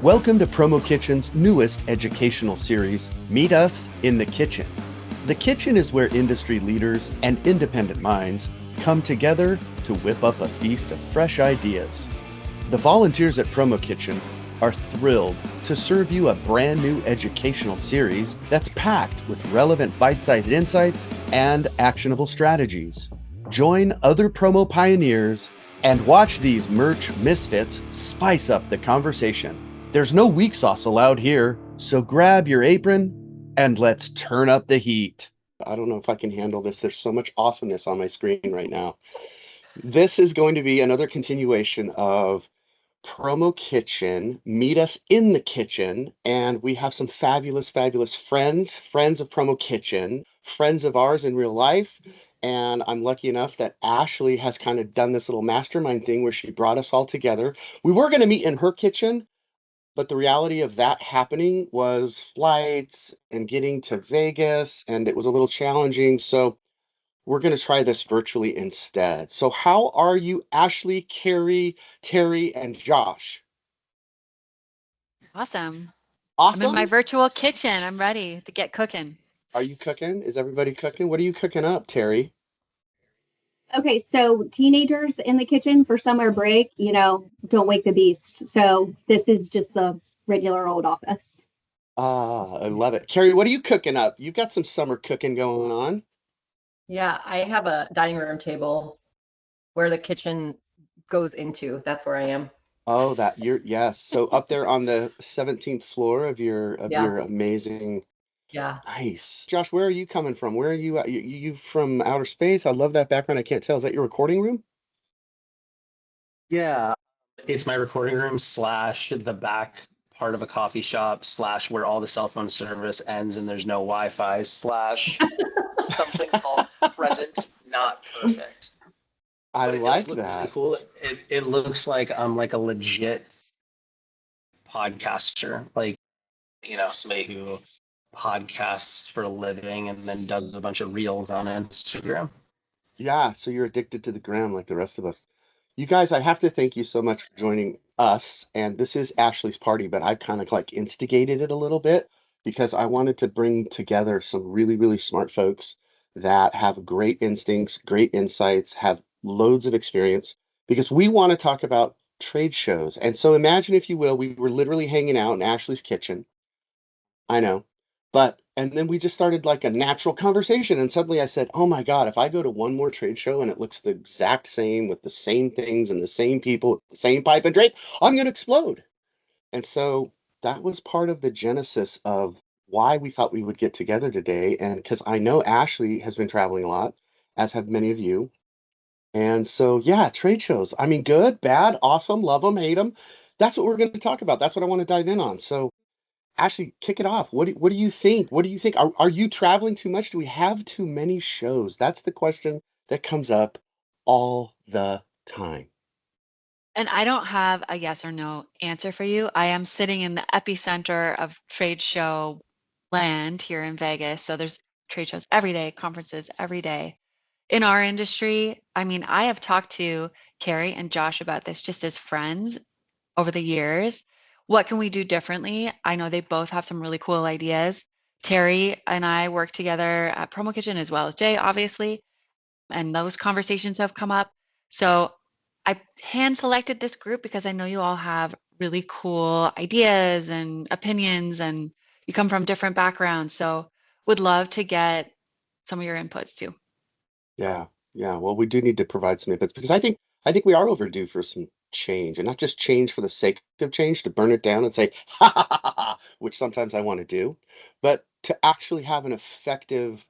Welcome to Promo Kitchen's newest educational series, Meet Us in the Kitchen. The kitchen is where industry leaders and independent minds come together to whip up a feast of fresh ideas. The volunteers at Promo Kitchen are thrilled to serve you a brand new educational series that's packed with relevant bite-sized insights and actionable strategies. Join other promo pioneers and watch these merch misfits spice up the conversation. There's no weak sauce allowed here, so grab your apron and let's turn up the heat. I don't know if I can handle this. There's so much awesomeness on my screen right now. This is going to be another continuation of Promo Kitchen, Meet Us in the Kitchen, and we have some fabulous, fabulous friends of Promo Kitchen, friends of ours in real life. And I'm lucky enough that Ashley has kind of done this little mastermind thing where she brought us all together. We were going to meet in her kitchen, but the reality of that happening was flights and getting to Vegas, and it was a little challenging. So we're going to try this virtually instead. So, how are you, Ashley, Carrie, Terry, and Josh? Awesome. I'm in my Awesome. virtual kitchen. I'm ready to get cooking. Are you cooking? Is everybody cooking? What are you cooking up, Terry? Okay, so teenagers in the kitchen for summer break, don't wake the beast. So this is just the regular old office. Ah, I love it. Carrie, what are you cooking up? You've got some summer cooking going on. Yeah, I have a dining room table where the kitchen goes into. That's where I am. Oh, that you're yes. So up there on the 17th floor of your Yeah, amazing. yeah. Nice. Josh, where are you coming from? Where are you at? You from outer space? I love that background. I can't tell. Is that your recording room? Yeah, it's my recording room slash the back part of a coffee shop slash where all the cell phone service ends and there's no Wi-Fi slash something called present not perfect. I But it does like look really that. cool. It looks like I'm like a legit podcaster, like somebody who podcasts for a living and then does a bunch of reels on Instagram. Yeah, so you're addicted to the gram like the rest of us. You guys, I have to thank you so much for joining us. And this is Ashley's party, but I kind of like instigated it a little bit because I wanted to bring together some really, really smart folks that have great instincts, great insights, have loads of experience because we want to talk about trade shows. And so imagine, if you will, we were literally hanging out in Ashley's kitchen. I know. But and then we just started like a natural conversation and suddenly I said, "Oh my God, if I go to one more trade show and it looks the exact same with the same things and the same people, the same pipe and drape, I'm going to explode." And so that was part of the genesis of why we thought we would get together today. And because I know Ashley has been traveling a lot, as have many of you. And so, yeah, trade shows. I mean, good, bad, awesome, love them, hate them. That's what we're going to talk about. That's what I want to dive in on. So, Ashley, kick it off. What do you think? What do you think? Are you traveling too much? Do we have too many shows? That's the question that comes up all the time. And I don't have a yes or no answer for you. I am sitting in the epicenter of trade show land here in Vegas. So there's trade shows every day, conferences every day. In our industry, I mean, I have talked to Carrie and Josh about this just as friends over the years. What can we do differently? I know they both have some really cool ideas. Terry and I work together at Promo Kitchen as well as Jay, obviously, and those conversations have come up. So I hand selected this group because I know you all have really cool ideas and opinions and you come from different backgrounds. So would love to get some of your inputs too. Yeah, yeah. Well, we do need to provide some inputs because I think we are overdue for some change, and not just change for the sake of change to burn it down and say ha ha ha ha, ha, which sometimes I want to do, but to actually have an effective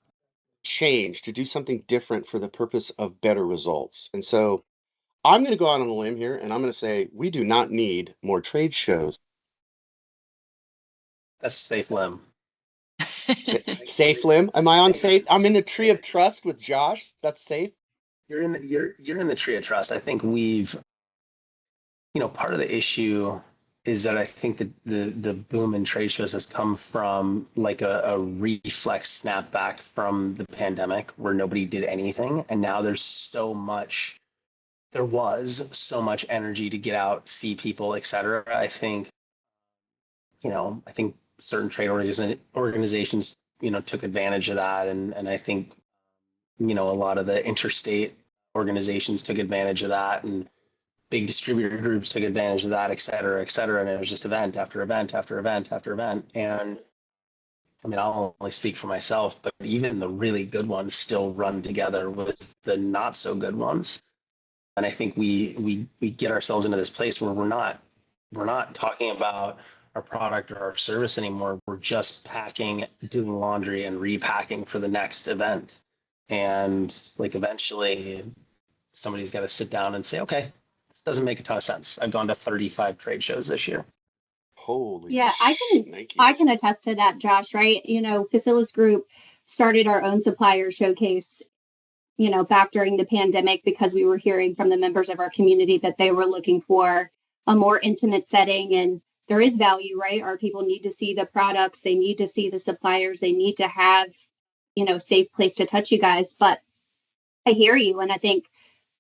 change, to do something different for the purpose of better results. And so I'm going to go out on a limb here and I'm going to say we do not need more trade shows. That's a safe limb. Safe limb. Am I on safe? I'm in the tree of trust with Josh. That's safe. You're in the tree of trust. I think part of the issue is that I think that the boom in trade shows has come from like a reflex snapback from the pandemic where nobody did anything. And now there was so much energy to get out, see people, etc. I think I think certain trade organizations, took advantage of that. And I think, a lot of the interstate organizations took advantage of that, and big distributor groups took advantage of that, et cetera, et cetera. And it was just event after event after event after event. And I mean, I'll only speak for myself, but even the really good ones still run together with the not so good ones. And I think we get ourselves into this place where we're not talking about our product or our service anymore. We're just packing, doing laundry, and repacking for the next event. And like eventually somebody's got to sit down and say, okay, this doesn't make a ton of sense. I've gone to 35 trade shows this year. Holy Yeah, I can attest to that, Josh, right? Facilis Group started our own supplier showcase, back during the pandemic because we were hearing from the members of our community that they were looking for a more intimate setting. And there is value, right? Our people need to see the products, they need to see the suppliers, they need to have, safe place to touch you guys. But I hear you. And I think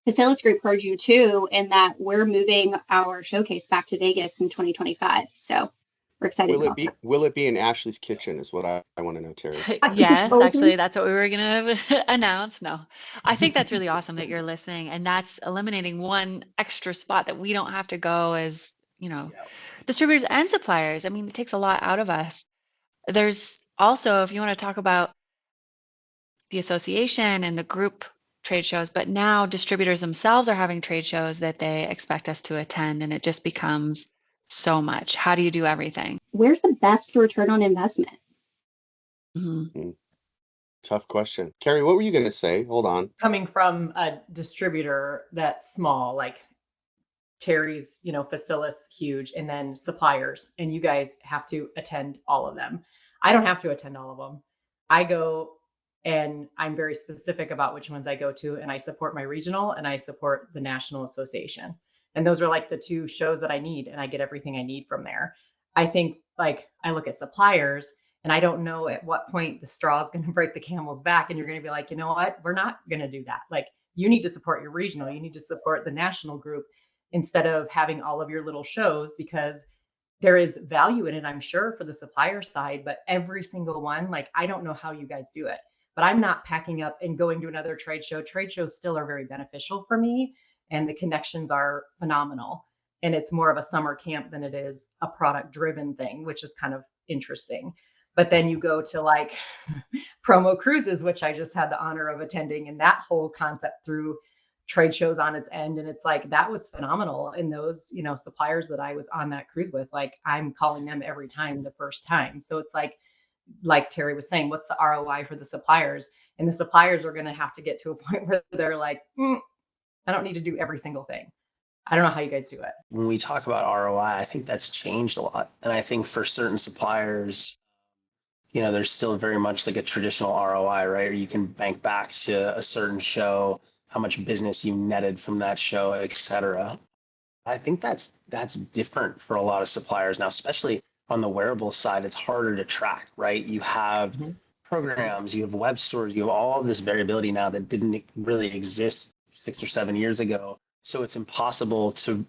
Facilis Group heard you too, in that we're moving our showcase back to Vegas in 2025. So we're excited Will it about be that. will it be in Ashley's kitchen is what I want to know, Terry. Yes, actually, that's what we were going to announce. No, I think that's really awesome that you're listening, and that's eliminating one extra spot that we don't have to go as, distributors and suppliers. I mean, it takes a lot out of us. There's also, if you want to talk about the association and the group trade shows, but now distributors themselves are having trade shows that they expect us to attend, and it just becomes so much. How do you do everything? Where's the best return on investment? Mhm. Tough question. Carrie, what were you going to say? Hold on. Coming from a distributor that's small, like Terry's, Facilis, huge, and then suppliers, and you guys have to attend all of them. I don't have to attend all of them. I go and I'm very specific about which ones I go to, and I support my regional and I support the national association. And those are like the two shows that I need, and I get everything I need from there. I think like I look at suppliers and I don't know at what point the straw is going to break the camel's back, and you're going to be like, you know what, we're not going to do that. Like, you need to support your regional, you need to support the national group instead of having all of your little shows, because there is value in it, I'm sure, for the supplier side, but every single one, like, I don't know how you guys do it, but I'm not packing up and going to another trade show. Trade shows still are very beneficial for me, and the connections are phenomenal. And it's more of a summer camp than it is a product driven thing, which is kind of interesting. But then you go to like promo cruises, which I just had the honor of attending, and that whole concept through trade shows on its end. And it's like, that was phenomenal. And those, suppliers that I was on that cruise with, like, I'm calling them every time the first time. So it's like Terry was saying, what's the ROI for the suppliers? And the suppliers are going to have to get to a point where they're like, I don't need to do every single thing. I don't know how you guys do it. When we talk about ROI, I think that's changed a lot. And I think for certain suppliers, there's still very much like a traditional ROI, right? Or you can bank back to a certain show, how much business you netted from that show, et cetera. I think that's different for a lot of suppliers now, especially on the wearable side. It's harder to track, right? You have programs, you have web stores, you have all of this variability now that didn't really exist 6 or 7 years ago. So it's impossible to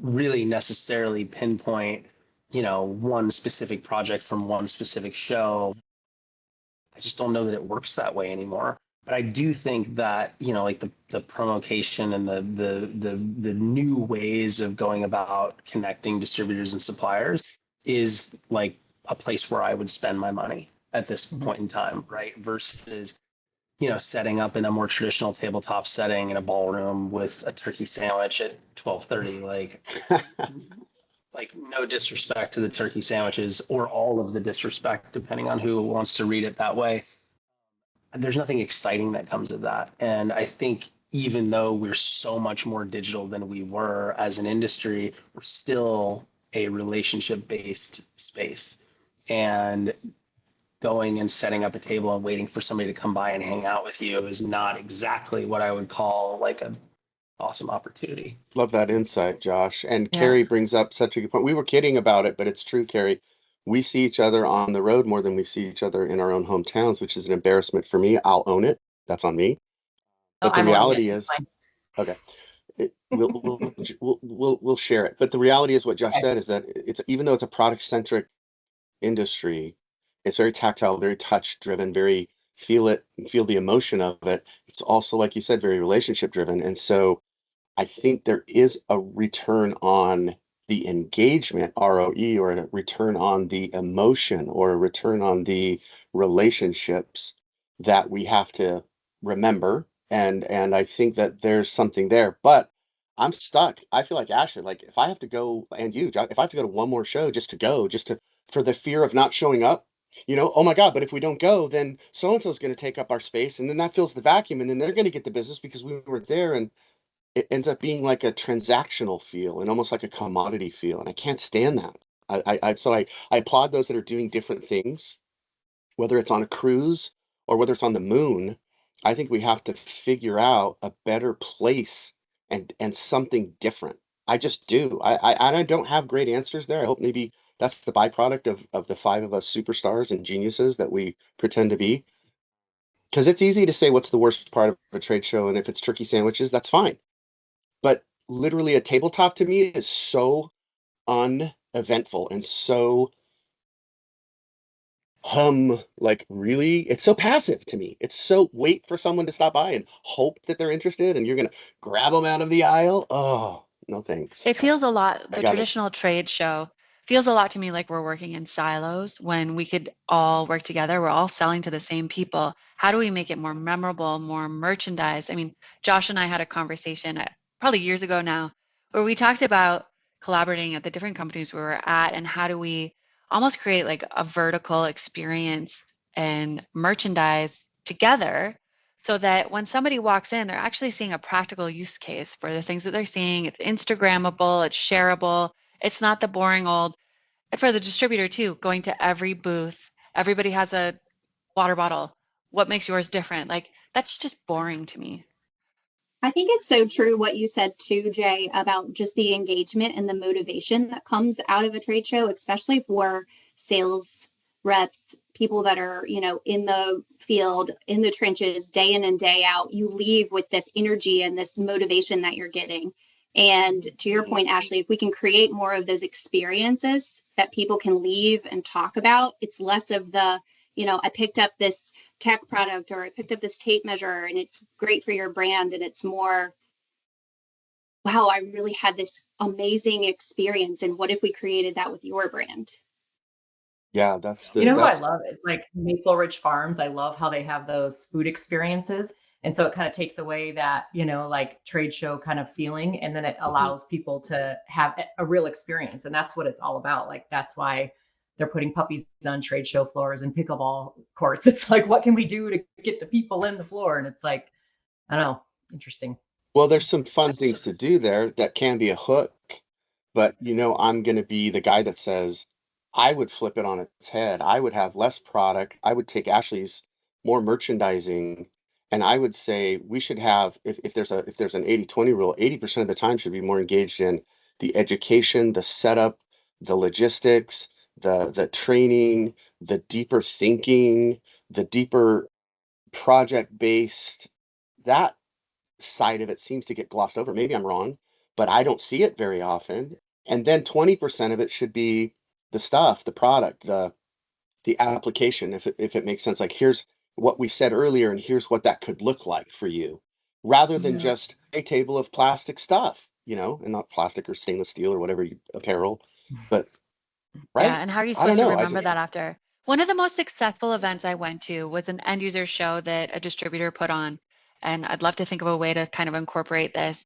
really necessarily pinpoint, one specific project from one specific show. I just don't know that it works that way anymore. But I do think that, like the promotion and the new ways of going about connecting distributors and suppliers is like a place where I would spend my money at this point in time, right? Versus, setting up in a more traditional tabletop setting in a ballroom with a turkey sandwich at 12:30, like no disrespect to the turkey sandwiches, or all of the disrespect, depending on who wants to read it that way. There's nothing exciting that comes of that. And I think even though we're so much more digital than we were as an industry, we're still a relationship based space. And going and setting up a table and waiting for somebody to come by and hang out with you is not exactly what I would call like an awesome opportunity. Love that insight, Josh. And Yeah. Carrie brings up such a good point. We were kidding about it, but it's true, Carrie. We see each other on the road more than we see each other in our own hometowns, which is an embarrassment for me. I'll own it. That's on me. But the I'm owning reality it. is, okay, we'll share it. But the reality is what Josh said is that it's, even though it's a product centric industry. It's very tactile, very touch driven, very feel it and feel the emotion of it. It's also, like you said, very relationship driven. And so I think there is a return on the engagement, ROE, or a return on the emotion, or a return on the relationships that we have to remember. And I think that there's something there. But I'm stuck. I feel like Ashley, like if I have to go, and you, John, if I have to go to one more show just to go, just to for the fear of not showing up, oh my God, but if we don't go, then so and so is going to take up our space, and then that fills the vacuum, and then they're going to get the business because we were there. And it ends up being like a transactional feel and almost like a commodity feel. And I can't stand that. So I applaud those that are doing different things, whether it's on a cruise or whether it's on the moon. I think we have to figure out a better place and something different. I just do. I don't have great answers there. I hope maybe that's the byproduct of the five of us superstars and geniuses that we pretend to be. Because it's easy to say what's the worst part of a trade show, and if it's turkey sandwiches, that's fine. But literally a tabletop to me is so uneventful and so like really, it's so passive to me. It's so wait for someone to stop by and hope that they're interested and you're gonna grab them out of the aisle. Oh, no thanks. It feels a lot, I the got it. traditional trade show feels a lot to me like we're working in silos when we could all work together. We're all selling to the same people. How do we make it more memorable, more merchandise? I mean, Josh and I had a conversation probably years ago now where we talked about collaborating at the different companies we were at and how do we almost create like a vertical experience and merchandise together so that when somebody walks in, they're actually seeing a practical use case for the things that they're seeing. It's Instagrammable, it's shareable, it's not the boring old. And for the distributor too, going to every booth, everybody has a water bottle. What makes yours different? Like that's just boring to me. I think it's so true what you said too, Jay, about just the engagement and the motivation that comes out of a trade show, especially for sales reps, people that are, in the field, in the trenches, day in and day out. You leave with this energy and this motivation that you're getting. And to your point, Ashley, if we can create more of those experiences that people can leave and talk about, it's less of the, I picked up this tech product or I picked up this tape measure and it's great for your brand. And it's more, wow, I really had this amazing experience. And what if we created that with your brand? Yeah, You know who I that's love is like Maple Ridge Farms. I love how they have those food experiences. And so it kind of takes away that, like trade show kind of feeling. And then it mhm. allows people to have a real experience. And that's what it's all about. Like, that's why they're putting puppies on trade show floors and pickleball courts. It's like, what can we do to get the people in the floor? And it's like, I don't know, interesting. Well, there's some fun things to do there that can be a hook, but I'm going to be the guy that says I would flip it on its head. I would have less product. I would take Ashley's more merchandising, and I would say we should have if there's an 80/20 rule, 80% of the time should be more engaged in the education, the setup, the logistics, the training, the deeper thinking, the deeper project based. That side of it seems to get glossed over. Maybe I'm wrong, but I don't see it very often. And then 20% of it should be the stuff, the product, the application, if it makes sense. Like here's what we said earlier, and here's what that could look like for you, rather than Yeah. just a table of plastic stuff, and not plastic or stainless steel or whatever apparel. But Yeah, right? and how are you I don't supposed to know. I remember just that after? One of the most successful events I went to was an end user show that a distributor put on. And I'd love to think of a way to kind of incorporate this.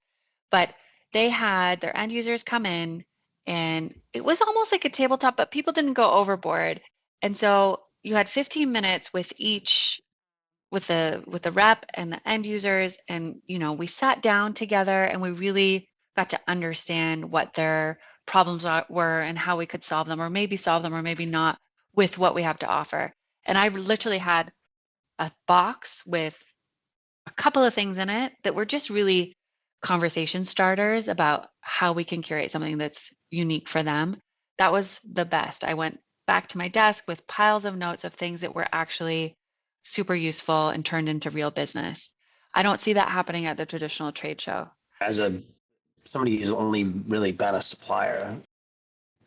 But they had their end users come in and it was almost like a tabletop, but people didn't go overboard. And so you had 15 minutes with each with the rep and the end users and we sat down together and we really got to understand what their problems were and how we could solve them or maybe not with what we have to offer. And I literally had a box with a couple of things in it that were just really conversation starters about how we can curate something that's unique for them. That was the best. I went back to my desk with piles of notes of things that were actually super useful and turned into real business. I don't see that happening at the traditional trade show. As somebody who's only really been a supplier,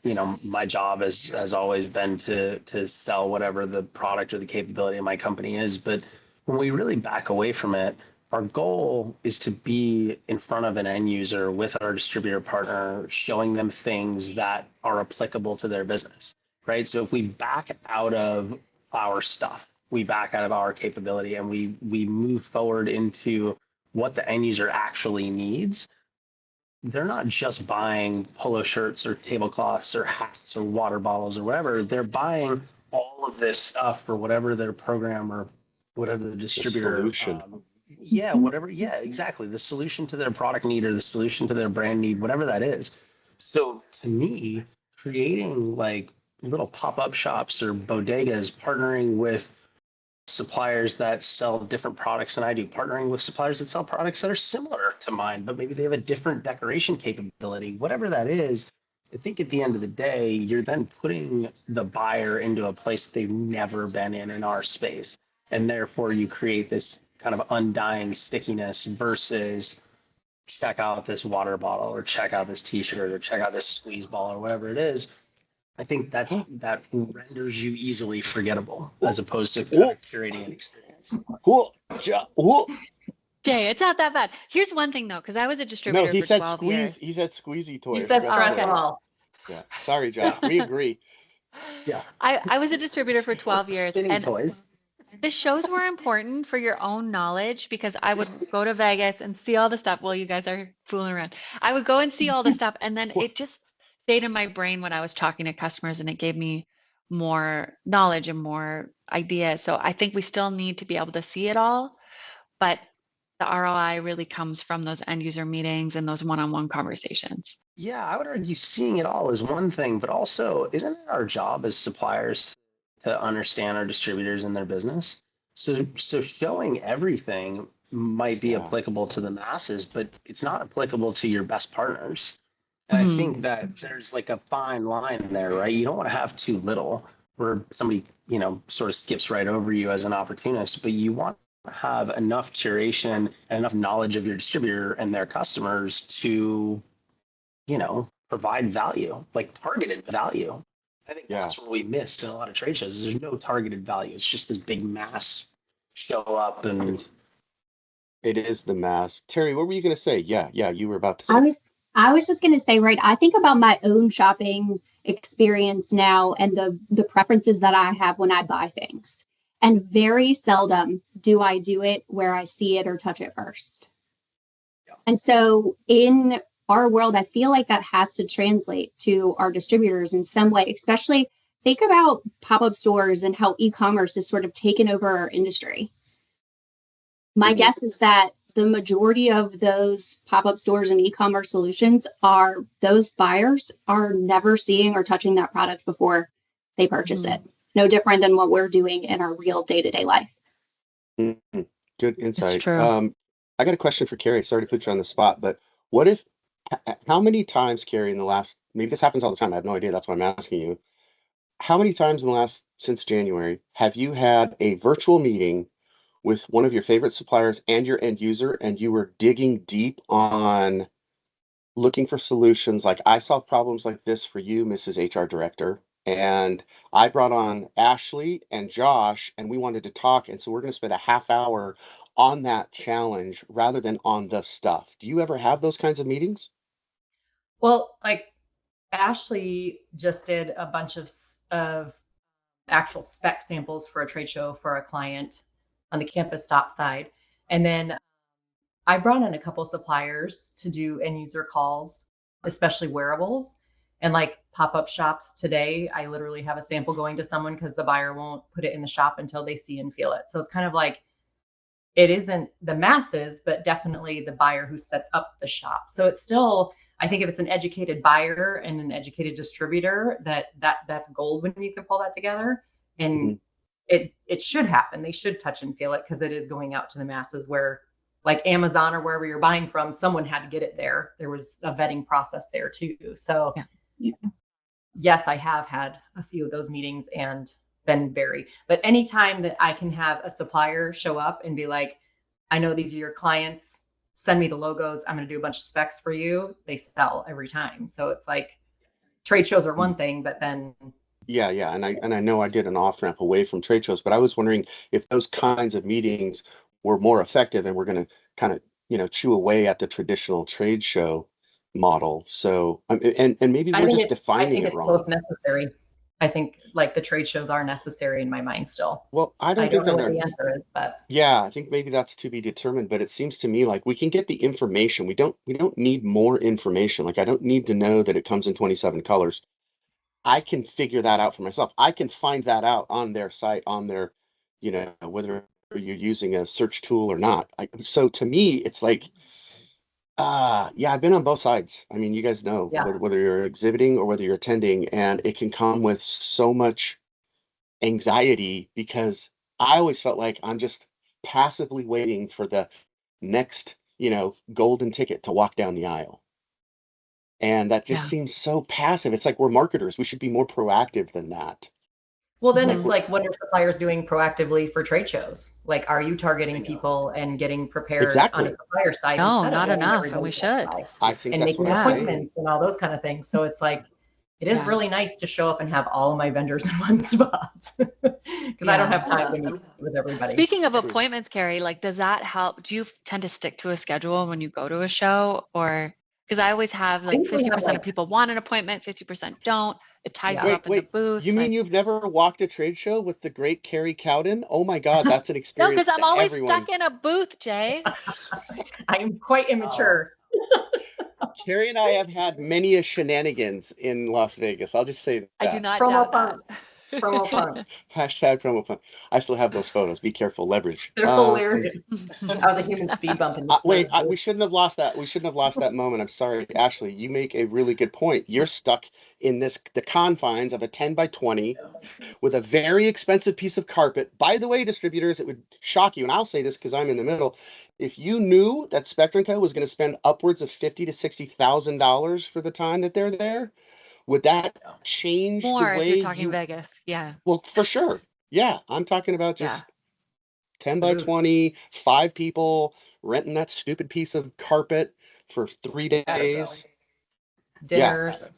my job has always been to sell whatever the product or the capability of my company is. But when we really back away from it, our goal is to be in front of an end user with our distributor partner, showing them things that are applicable to their business, right? So if we back out of our stuff, we back out of our capability, and we move forward into what the end user actually needs, they're not just buying polo shirts or tablecloths or hats or water bottles or whatever. They're buying all of this stuff for whatever their program or whatever the distributor, solution. whatever. Yeah, exactly. The solution to their product need or the solution to their brand need, whatever that is. So to me, creating like little pop-up shops or bodegas, partnering with suppliers that sell different products than I do, partnering with suppliers that sell products that are similar to mine, but maybe they have a different decoration capability, whatever that is. I think at the end of the day, you're then putting the buyer into a place they've never been in our space. And therefore you create this kind of undying stickiness versus check out this water bottle or check out this t-shirt or check out this squeeze ball or whatever it is. I think that renders you easily forgettable as opposed to kind of curating an experience. Jay, it's not that bad. Here's one thing though, because I was a distributor No, he for said 12 years. He said squeezy toy. You said stress ball. Yeah. Sorry, Josh. We agree. Yeah. I was a distributor for 12 years, Spinning and toys. the shows were important for your own knowledge because I would go to Vegas and see all the stuff. Well, you guys are fooling around. I would go and see all the stuff, and then it just stayed in my brain when I was talking to customers, and it gave me more knowledge and more ideas. So I think we still need to be able to see it all, but the ROI really comes from those end user meetings and those one-on-one conversations. Yeah, I would argue seeing it all is one thing, but also isn't it our job as suppliers to understand our distributors and their business? So showing everything might be applicable to the masses, but it's not applicable to your best partners. And I think that there's like a fine line there, right? You don't want to have too little where somebody, sort of skips right over you as an opportunist, but you want to have enough curation and enough knowledge of your distributor and their customers to, provide value, like targeted value. I think that's what we missed in a lot of trade shows. There's no targeted value. It's just this big mass show up and it is the mass. Terry, what were you going to say? Yeah, you were about to say. I was just going to say, right, I think about my own shopping experience now and the preferences that I have when I buy things. And very seldom do I do it where I see it or touch it first. Yeah. And so in our world, I feel like that has to translate to our distributors in some way, especially think about pop-up stores and how e-commerce has sort of taken over our industry. My guess is that the majority of those pop-up stores and e-commerce solutions those buyers are never seeing or touching that product before they purchase it. No different than what we're doing in our real day-to-day life. Mm-hmm. Good insight. It's true. I got a question for Carrie. Sorry to put you on the spot, but how many times, Carrie, maybe this happens all the time, I have no idea, that's why I'm asking you. How many times since January, have you had a virtual meeting with one of your favorite suppliers and your end user, and you were digging deep on looking for solutions? Like, I solved problems like this for you, Mrs. HR Director, and I brought on Ashley and Josh, and we wanted to talk, and so we're going to spend a half hour on that challenge rather than on the stuff. Do you ever have those kinds of meetings? Well, like Ashley just did a bunch of actual spec samples for a trade show for a client on the campus stop side. And then I brought in a couple suppliers to do end user calls, especially wearables. And like pop-up shops today, I literally have a sample going to someone because the buyer won't put it in the shop until they see and feel it. So it's kind of like, it isn't the masses, but definitely the buyer who sets up the shop. So it's still, I think if it's an educated buyer and an educated distributor, that's gold when you can pull that together. And it should happen. They should touch and feel it because it is going out to the masses where, like Amazon or wherever you're buying from, someone had to get it there. There was a vetting process there too. So yes, I have had a few of those meetings and been but anytime that I can have a supplier show up and be like, I know these are your clients, send me the logos, I'm going to do a bunch of specs for you, they sell every time. So it's like, trade shows are one thing, but then Yeah, yeah, and I know I did an off ramp away from trade shows, but I was wondering if those kinds of meetings were more effective, and we're going to kind of, chew away at the traditional trade show model. So, and maybe we're just I defining think it it's both wrong. necessary. I think like the trade shows are necessary in my mind still. Well, I I don't think don't know that what they're. the answer is, but Yeah, I think maybe that's to be determined, but it seems to me like we can get the information. We don't need more information. Like I don't need to know that it comes in 27 colors. I can figure that out for myself. I can find that out on their site, on their, whether you're using a search tool or not. So to me, it's like, yeah, I've been on both sides. I mean, you guys know yeah. whether you're exhibiting or whether you're attending, and it can come with so much anxiety because I always felt like I'm just passively waiting for the next, golden ticket to walk down the aisle. And that just Yeah. seems so passive. It's like we're marketers. We should be more proactive than that. Well, then Mhm. it's like, what are suppliers doing proactively for trade shows? Like, are you targeting people and getting prepared on Exactly. a supplier side No, instead of not letting enough, and everybody we should. apply I think and that's making what I'm Yeah. saying. appointments and all those kind of things? So it's like, it is Yeah. really nice to show up and have all of my vendors in one spot because I don't Yeah. have time to meet with everybody. Speaking of True. appointments, Carrie, like, does that help? Do you tend to stick to a schedule when you go to a show, or because I always have like usually have 50% of people want an appointment, 50% don't. It ties you Yeah. up in the booth. You mean Like, you've never walked a trade show with the great Carrie Cowden? Oh my God, that's an no, experience because I'm that always everyone. stuck in a booth, Jay. I am quite immature. Carrie and I have had many a shenanigans in Las Vegas. I'll just say I do that. not Promo doubt fun. that. Promo fun. Hashtag promo fun. I still have those photos. Be careful, leverage. They're hilarious. I was a human speed bump in Wait, we shouldn't have lost that. We shouldn't have lost that moment. I'm sorry, Ashley. You make a really good point. You're stuck in the confines of a 10 by 20 with a very expensive piece of carpet. By the way, distributors, it would shock you, and I'll say this because I'm in the middle. If you knew that Spectrum Co was going to spend upwards of $50,000 to $60,000 for the time that they're there, would that change the More if way you're talking you? Vegas. Yeah. Well, for sure. Yeah, I'm talking about Yeah. just 10 The by booth. 20, 5 people renting that stupid piece of carpet for 3 days. Dinners.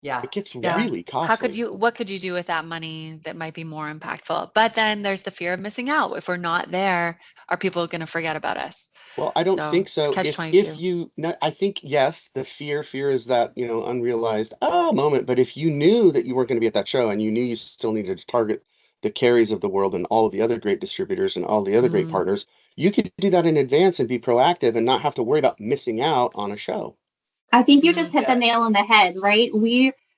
Yeah. It gets Yeah. really costly. What could you do with that money that might be more impactful? But then there's the fear of missing out. If we're not there, are people going to forget about us? Well, I don't So, think so. catch If 22. you, no, I think yes, the fear is that, unrealized moment. But if you knew that you weren't going to be at that show and you knew you still needed to target the carries of the world and all of the other great distributors and all the other great Mhm. partners, you could do that in advance and be proactive and not have to worry about missing out on a show. I think you just hit the nail on the head, right?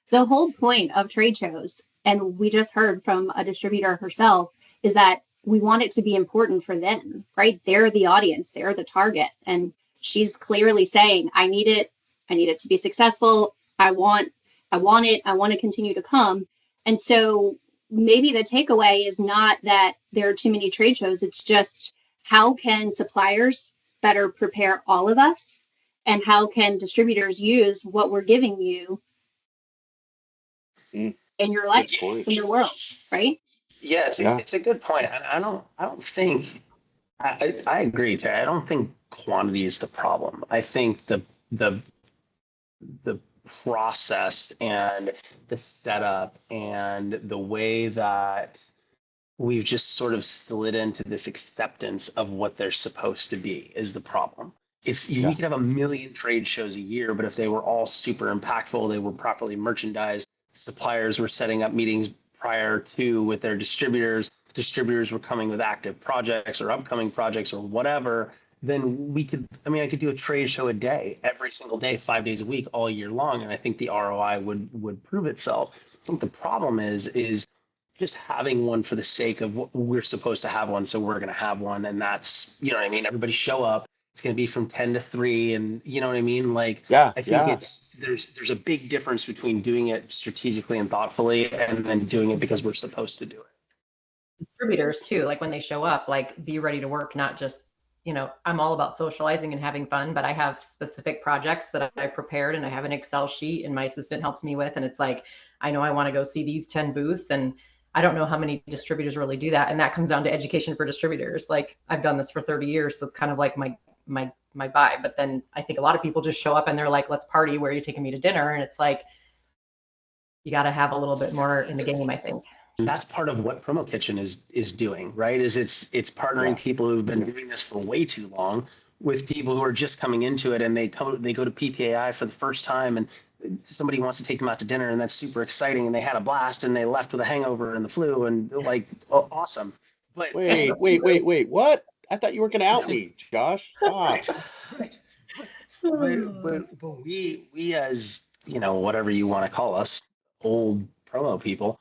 The whole point of trade shows, and we just heard from a distributor herself, is that we want it to be important for them, right? They're the audience, they're the target. And she's clearly saying, I need it to be successful. I want it. I want to continue to come. And so maybe the takeaway is not that there are too many trade shows. It's just, how can suppliers better prepare all of us? And how can distributors use what we're giving you in your life, Good point. in your world, right? Yes, Yeah. it's a good point. I don't think I agree, Terry. I don't think quantity is the problem. I think the process and the setup and the way that we've just sort of slid into this acceptance of what they're supposed to be is the problem. You could have a million trade shows a year, but if they were all super impactful, they were properly merchandised, suppliers were setting up meetings prior to with their distributors were coming with active projects or upcoming projects or whatever, then I could do a trade show a day, every single day, 5 days a week, all year long. And I think the ROI would prove itself. I think the problem is just having one for the sake of what we're supposed to have one. So we're going to have one. And that's, you know what I mean? Everybody show up. It's going to be from 10 to 3. And you know what I mean? Like, Yeah, I think there's a big difference between doing it strategically and thoughtfully and then doing it because we're supposed to do it. Distributors too, like when they show up, like be ready to work, not just, I'm all about socializing and having fun, but I have specific projects that I prepared and I have an Excel sheet and my assistant helps me with. And it's like, I know I want to go see these 10 booths, and I don't know how many distributors really do that. And that comes down to education for distributors. Like, I've done this for 30 years. So it's kind of like my vibe. But then I think a lot of people just show up and they're like, let's party. Where are you taking me to dinner? And it's like, you got to have a little bit more in the game, I think. That's part of what Promo Kitchen is doing, right? Is it's partnering people who've been doing this for way too long with people who are just coming into it, and they go to PPAI for the first time, and somebody wants to take them out to dinner, and that's super exciting, and they had a blast, and they left with a hangover and the flu, and like, oh, awesome. But Wait, what? I thought you were going to out me, Josh. Stop. Right. But we as, whatever you want to call us, old promo people,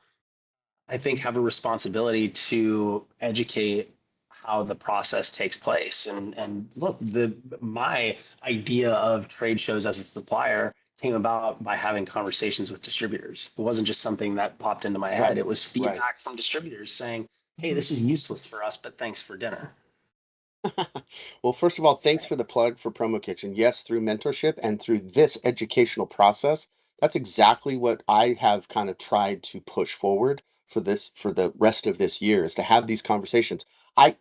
I think have a responsibility to educate how the process takes place. And look, my idea of trade shows as a supplier came about by having conversations with distributors. It wasn't just something that popped into my head. It was feedback from distributors saying, hey, this is useless for us, but thanks for dinner. Well, first of all, thanks for the plug for Promo Kitchen. Yes, through mentorship and through this educational process, that's exactly what I have kind of tried to push forward for the rest of this year, is to have these conversations.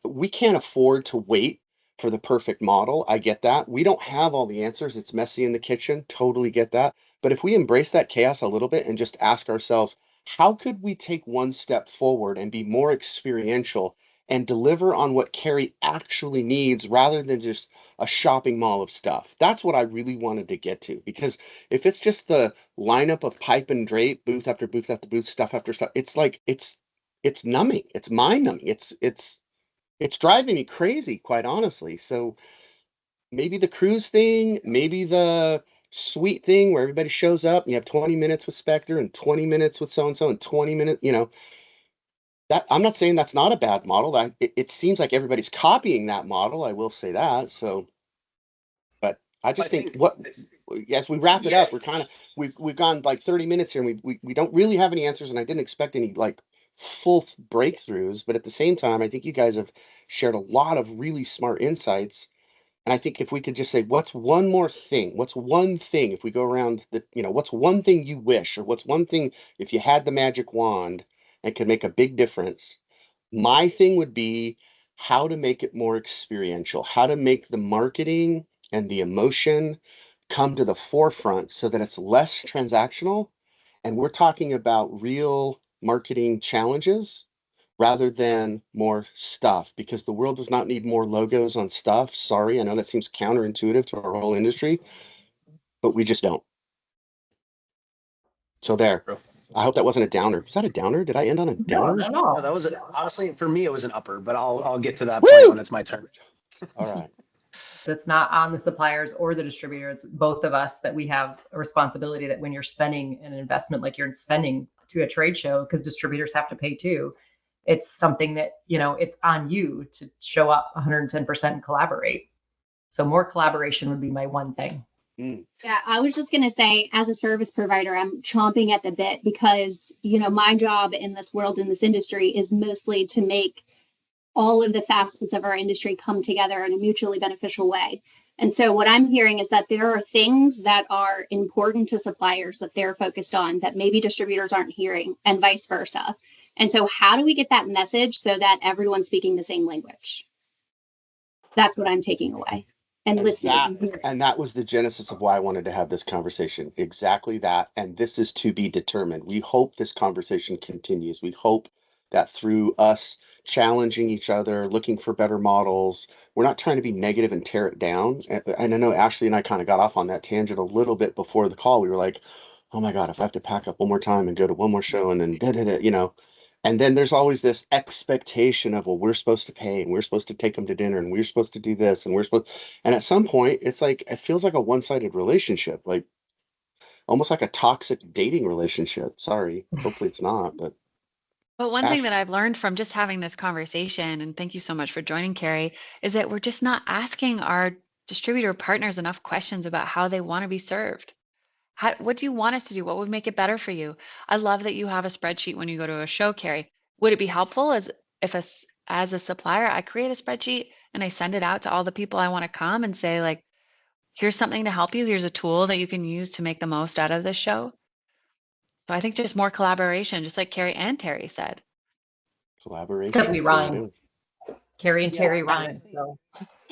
We can't afford to wait for the perfect model. I get that. We don't have all the answers. It's messy in the kitchen. Totally get that. But if we embrace that chaos a little bit and just ask ourselves, how could we take one step forward and be more experiential and deliver on what Carrie actually needs rather than just a shopping mall of stuff? That's what I really wanted to get to, because if it's just the lineup of pipe and drape, booth after booth after booth, stuff after stuff, it's like it's numbing. It's mind numbing. It's driving me crazy, quite honestly. So maybe the cruise thing, maybe the suite thing where everybody shows up and you have 20 minutes with Spectre and 20 minutes with so and so and 20 minutes, that I'm not saying that's not a bad model. It seems like everybody's copying that model. I will say that. So, but I just think as we wrap it up, we've gone like 30 minutes here, and we don't really have any answers, and I didn't expect any like full breakthroughs. But at the same time, I think you guys have shared a lot of really smart insights. And I think if we could just say, what's one more thing? What's one thing, if we go around what's one thing you wish, or what's one thing if you had the magic wand and could make a big difference? My thing would be how to make it more experiential, how to make the marketing and the emotion come to the forefront so that it's less transactional. And we're talking about real marketing challenges rather than more stuff, because the world does not need more logos on stuff. Sorry, I know that seems counterintuitive to our whole industry, but we just don't. So there. I hope that wasn't a downer. Was that a downer? Did I end on a downer? No. That was honestly, for me, it was an upper, but I'll get to that point when it's my turn. All right. It's not on the suppliers or the distributor. It's both of us that we have a responsibility that when you're spending an investment like you're spending to a trade show, because distributors have to pay too, it's something that, it's on you to show up 110% and collaborate. So more collaboration would be my one thing. Yeah, I was just going to say, as a service provider, I'm chomping at the bit because, my job in this world, in this industry, is mostly to make all of the facets of our industry come together in a mutually beneficial way. And so what I'm hearing is that there are things that are important to suppliers that they're focused on that maybe distributors aren't hearing, and vice versa. And so how do we get that message so that everyone's speaking the same language? That's what I'm taking away. And listening. And that was the genesis of why I wanted to have this conversation. Exactly that. And this is to be determined. We hope this conversation continues. We hope that through us challenging each other, looking for better models, we're not trying to be negative and tear it down. And I know Ashley and I kind of got off on that tangent a little bit before the call. We were like, oh my God, if I have to pack up one more time and go to one more show and then and then there's always this expectation of, well, we're supposed to pay and we're supposed to take them to dinner and we're supposed to do this and and at some point it's like, it feels like a one-sided relationship, like almost like a toxic dating relationship. Sorry. Hopefully it's not, but. But one thing that I've learned from just having this conversation, and thank you so much for joining, Carrie, is that we're just not asking our distributor partners enough questions about how they want to be served. What do you want us to do? What would make it better for you? I love that you have a spreadsheet when you go to a show, Carrie. Would it be helpful as a supplier, I create a spreadsheet and I send it out to all the people I want to come and say, like, here's something to help you. Here's a tool that you can use to make the most out of this show. So I think just more collaboration, just like Carrie and Terry said. Collaboration. Because we rhyme. Carrie and Terry rhyme. So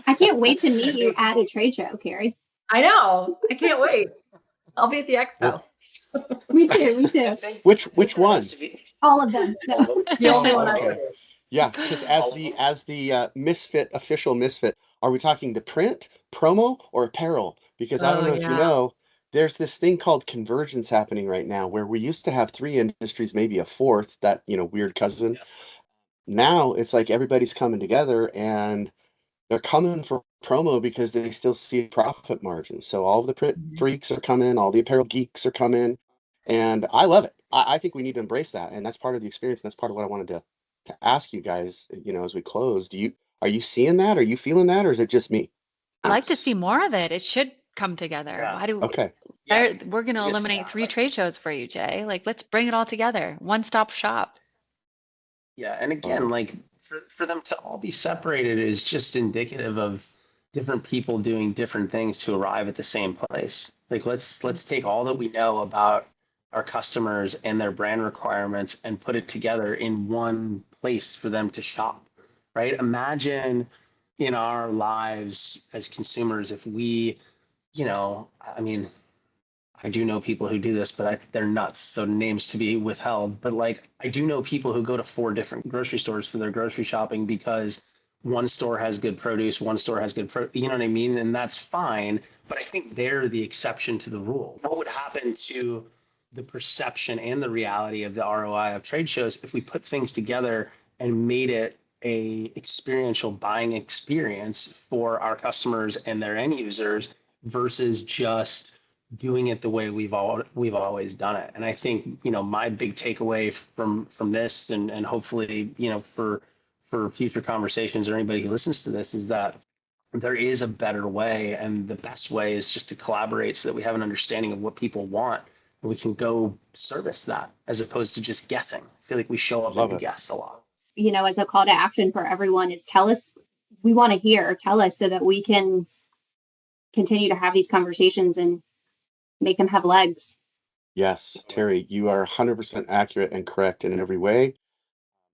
I can't wait to meet you at a trade show, Carrie. I know. I can't wait. I'll be at the expo. Me too. Me too. Which one? All of them. No. The only one I Okay. would. Yeah, because as the misfit, official misfit, are we talking the print, promo, or apparel? Because I don't Oh, know if you yeah. know, there's this thing called convergence happening right now, where we used to have three industries, maybe a fourth, that weird cousin. Now it's like everybody's coming together, and they're coming for promo because they still see profit margins. So all of the print Mhm. freaks are coming, all the apparel geeks are coming, and I love it. I think we need to embrace that, and that's part of the experience. And that's part of what I wanted to ask you guys. As we close, are you seeing that? Are you feeling that, or is it just me? I'd like to see more of it. It should come together. Yeah. Why do Okay. we're going to Yes, eliminate yeah, 3 like- trade shows for you, Jay. Like, let's bring it all together. One-stop shop. Yeah, and again, like for them to all be separated is just indicative of different people doing different things to arrive at the same place. Like let's take all that we know about our customers and their brand requirements and put it together in one place for them to shop, right? Imagine in our lives as consumers if we, I mean, I do know people who do this, but they're nuts. So names to be withheld. But like, I do know people who go to 4 different grocery stores for their grocery shopping because one store has good produce, one store has good, you know what I mean? And that's fine. But I think they're the exception to the rule. What would happen to the perception and the reality of the ROI of trade shows if we put things together and made it a experiential buying experience for our customers and their end users versus just doing it the way we've always done it. And I think, my big takeaway from this and hopefully, for future conversations or anybody who listens to this is that there is a better way, and the best way is just to collaborate so that we have an understanding of what people want and we can go service that as opposed to just guessing. I feel like we show up Love and it. guess a lot. As a call to action for everyone is tell us, we want to hear, tell us so that we can continue to have these conversations and make them have legs. Yes, Terry, you are 100% accurate and correct in every way.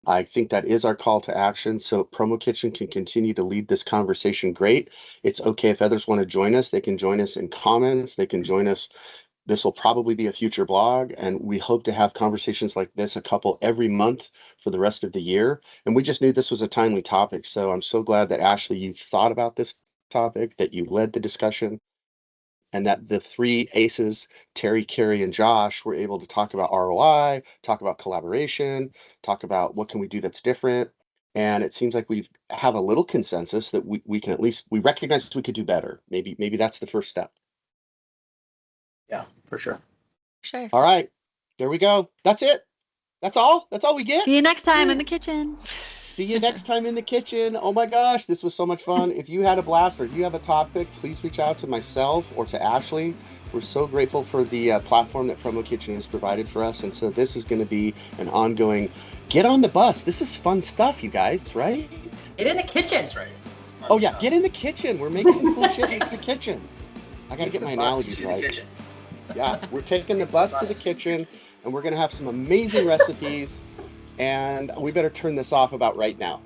I think that is our call to action. So Promo Kitchen can continue to lead this conversation. Great. It's okay if others want to join us. They can join us in comments. They can join us. This will probably be a future blog, and we hope to have conversations like this a couple every month for the rest of the year. And we just knew this was a timely topic. So I'm so glad that Ashley, you thought about this topic, that you led the discussion, and that the three aces, Terry, Carrie, and Josh, were able to talk about ROI, talk about collaboration, talk about what can we do that's different. And it seems like we have a little consensus that we can at least, we recognize we could do better. Maybe that's the first step. Yeah, for sure. Sure. All right, there we go. That's it. That's all we get. See you next time in the kitchen. See you next time in the kitchen. Oh my gosh, this was so much fun. If you had a blast or if you have a topic, please reach out to myself or to Ashley. We're so grateful for the platform that Promo Kitchen has provided for us. And so this is going to be an ongoing, get on the bus. This is fun stuff, you guys, right? Get in the kitchen. That's right. Oh yeah, get in the kitchen. We're making cool shit in the kitchen. I got to get my analogies right. Yeah, we're taking the bus to the kitchen, and we're going to have some amazing recipes. And we better turn this off about right now.